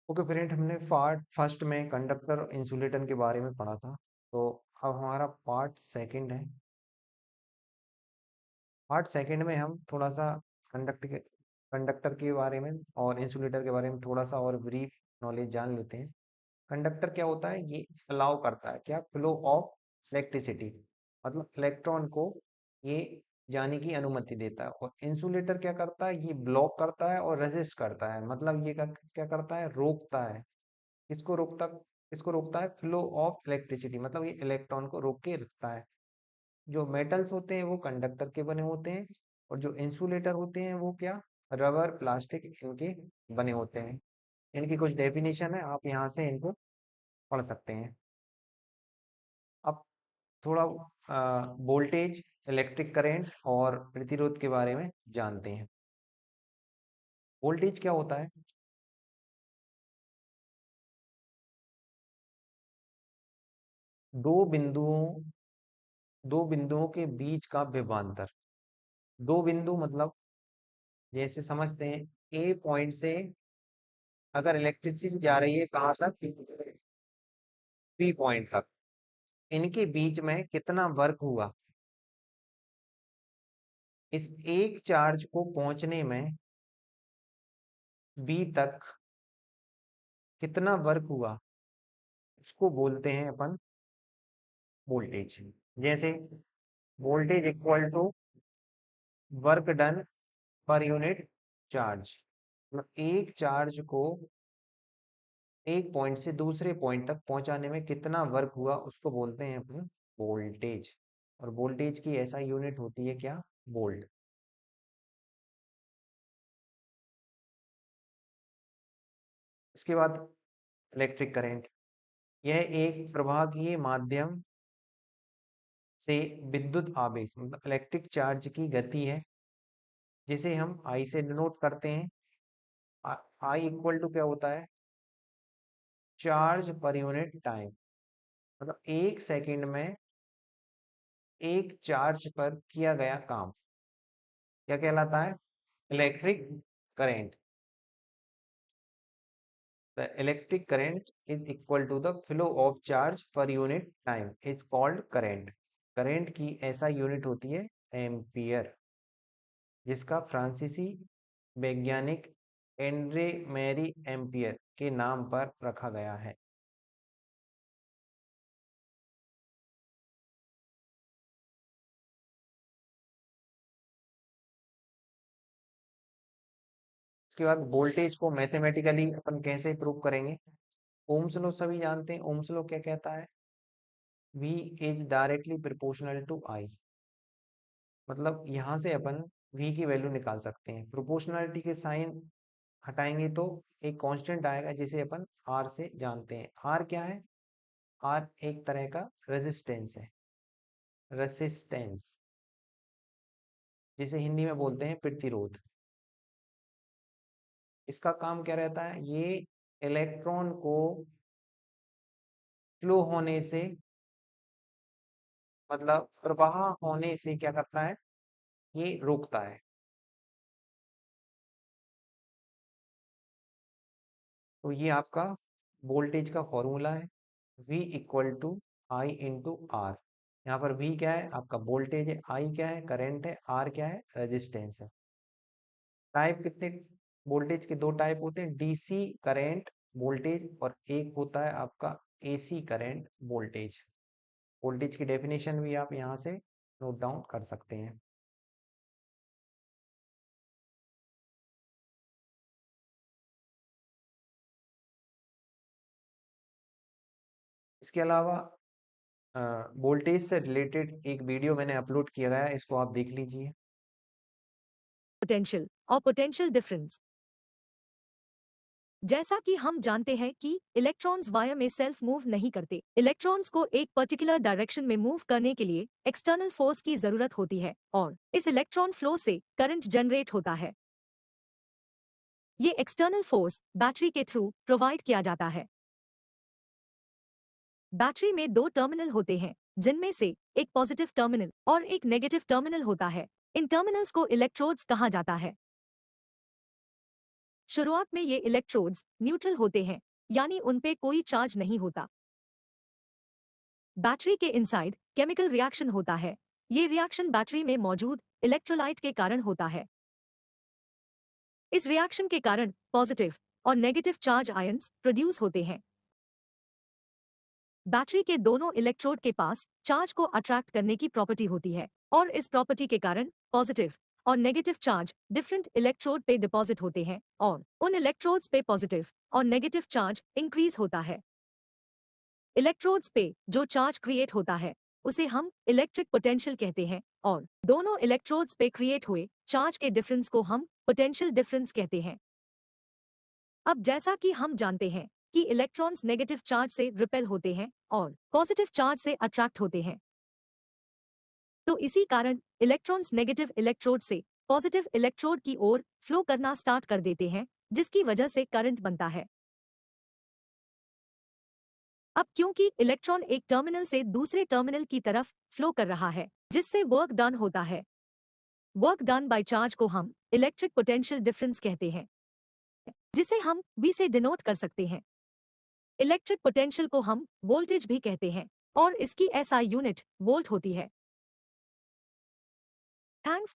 Okay friend, हमने part first में conductor और इंसुलेटर के बारे में पढ़ा था। तो अब हमारा पार्ट सेकंड है। पार्ट सेकंड में हम थोड़ा सा कंडक्टर के बारे में और इंसुलेटर के बारे में थोड़ा सा और ब्रीफ नॉलेज जान लेते हैं। कंडक्टर क्या होता है? ये अलाउ करता है क्या? फ्लो ऑफ इलेक्ट्रिसिटी, मतलब इलेक्ट्रॉन को ये जाने की अनुमति देता है। और इंसुलेटर क्या करता है? ये ब्लॉक करता है और रेजिस्ट करता है, मतलब ये क्या करता है? रोकता है। किसको रोकता किसको रोकता है? फ्लो ऑफ इलेक्ट्रिसिटी, मतलब ये इलेक्ट्रॉन को रोक के रखता है। जो मेटल्स होते हैं वो कंडक्टर के बने होते हैं, और जो इंसुलेटर होते हैं वो क्या? रबर, प्लास्टिक इनके बने होते हैं। इनकी कुछ डेफिनेशन है, आप यहाँ से इनको पढ़ सकते हैं। अब थोड़ा वोल्टेज, इलेक्ट्रिक करंट और प्रतिरोध के बारे में जानते हैं। वोल्टेज क्या होता है? दो बिंदुओं दो बिंदुओं के बीच का विभवांतर। दो बिंदु मतलब जैसे समझते हैं, ए पॉइंट से अगर इलेक्ट्रिसिटी जा रही है कहाँ तक? बी पॉइंट तक। इनके बीच में कितना वर्क हुआ? इस एक चार्ज को पहुंचने में बी तक कितना वर्क हुआ, उसको बोलते हैं अपन वोल्टेज। जैसे voltage equal to work done per unit charge, मतलब एक चार्ज को एक पॉइंट से दूसरे पॉइंट तक पहुंचाने में कितना वर्क हुआ, उसको बोलते हैं अपन वोल्टेज। और वोल्टेज की ऐसा यूनिट होती है क्या? वोल्ट। इसके बाद इलेक्ट्रिक करंट। यह एक प्रवाहकीय माध्यम से विद्युत आवेश, मतलब इलेक्ट्रिक चार्ज की गति है, जिसे हम आई से डिनोट करते हैं। आई इक्वल टू क्या होता है? चार्ज पर यूनिट टाइम, मतलब एक सेकंड में एक चार्ज पर किया गया काम क्या कहलाता है? Electric current. The electric current is equal to the flow of charge per unit time is called current। Current की ऐसा यूनिट होती है एम्पियर, जिसका फ्रांसीसी वैज्ञानिक एंड्रे मैरी एम्पियर के नाम पर रखा गया है। इसके बाद वोल्टेज को मैथमेटिकली अपन कैसे प्रूव करेंगे? ओम्स लॉ सभी जानते हैं। ओम्स लॉ क्या कहता है? V is directly proportional to I। मतलब यहाँ से अपन V की वैल्यू निकाल सकते हैं। प्रोपोर्शनलिटी के साइन हटाएंगे तो एक कांस्टेंट आएगा, जिसे अपन R से जानते हैं। R क्या है? R एक तरह का रेजिस्टेंस है, रेसिस्टेंस, जिसे हिंदी में बोलते हैं प्रतिरोध। इसका काम क्या रहता है? ये इलेक्ट्रॉन को फ्लो होने से, मतलब प्रवाह होने से क्या करता है? ये रोकता है। तो ये आपका वोल्टेज का फॉर्मूला है, V equal to I into R. यहाँ पर V क्या है? आपका वोल्टेज है। I क्या है? करंट है। R क्या है? रेजिस्टेंस है। टाइप कितने? वोल्टेज के दो टाइप होते हैं, डीसी करंट वोल्टेज, और एक होता है आपका एसी करंट वोल्टेज। वोल्टेज की डेफिनेशन भी आप यहाँ से नोट डाउन कर सकते हैं। इसके अलावा वोल्टेज से रिलेटेड एक वीडियो मैंने अपलोड किया गया है, इसको आप देख लीजिए। पोटेंशियल और पोटेंशियल डिफरेंस। जैसा कि हम जानते हैं कि इलेक्ट्रॉन्स वायर में सेल्फ मूव नहीं करते। इलेक्ट्रॉन्स को एक पर्टिकुलर डायरेक्शन में मूव करने के लिए एक्सटर्नल फोर्स की जरूरत होती है, और इस इलेक्ट्रॉन फ्लो से करंट जनरेट होता है। ये एक्सटर्नल फोर्स बैटरी के थ्रू प्रोवाइड किया जाता है। बैटरी में दो टर्मिनल होते हैं, जिनमें से एक पॉजिटिव टर्मिनल और एक नेगेटिव टर्मिनल होता है। इन टर्मिनल्स को इलेक्ट्रोड्स कहा जाता है। शुरुआत में ये इलेक्ट्रोड्स न्यूट्रल होते हैं, यानी उन पे कोई चार्ज नहीं होता। बैटरी के इनसाइड केमिकल रिएक्शन होता है। ये रिएक्शन बैटरी में मौजूद इलेक्ट्रोलाइट के कारण होता है। इस रिएक्शन के कारण पॉजिटिव और नेगेटिव चार्ज आयंस प्रोड्यूस होते हैं। बैटरी के दोनों इलेक्ट्रोड के पास चार्ज को अट्रैक्ट करने की प्रॉपर्टी होती है और इस प्रॉपर्टी के कारण पॉजिटिव और नेगेटिव चार्ज डिफरेंट इलेक्ट्रोड पे डिपॉजिट होते हैं और उन इलेक्ट्रोड्स पे पॉजिटिव और नेगेटिव चार्ज इंक्रीज होता है। इलेक्ट्रोड्स पे जो चार्ज क्रिएट होता है उसे हम इलेक्ट्रिक पोटेंशियल कहते हैं और दोनों इलेक्ट्रोड्स पे क्रिएट हुए चार्ज के डिफरेंस को हम पोटेंशियल डिफरेंस कहते हैं। अब जैसा कि हम जानते हैं कि इलेक्ट्रॉन्स नेगेटिव चार्ज से रिपेल होते हैं और पॉजिटिव चार्ज से अट्रैक्ट होते हैं, तो इसी कारण इलेक्ट्रॉन्स नेगेटिव इलेक्ट्रोड से पॉजिटिव इलेक्ट्रोड की ओर फ्लो करना स्टार्ट कर देते हैं, जिसकी वजह से करंट बनता है। अब क्योंकि इलेक्ट्रॉन एक टर्मिनल से दूसरे टर्मिनल की तरफ फ्लो कर रहा है, जिससे वर्क डन होता है, वर्क डन बाय चार्ज को हम इलेक्ट्रिक पोटेंशियल डिफरेंस कहते हैं, जिसे हम V से डिनोट कर सकते हैं। इलेक्ट्रिक पोटेंशियल को हम वोल्टेज भी कहते हैं और इसकी SI यूनिट वोल्ट होती है। थैंक्स।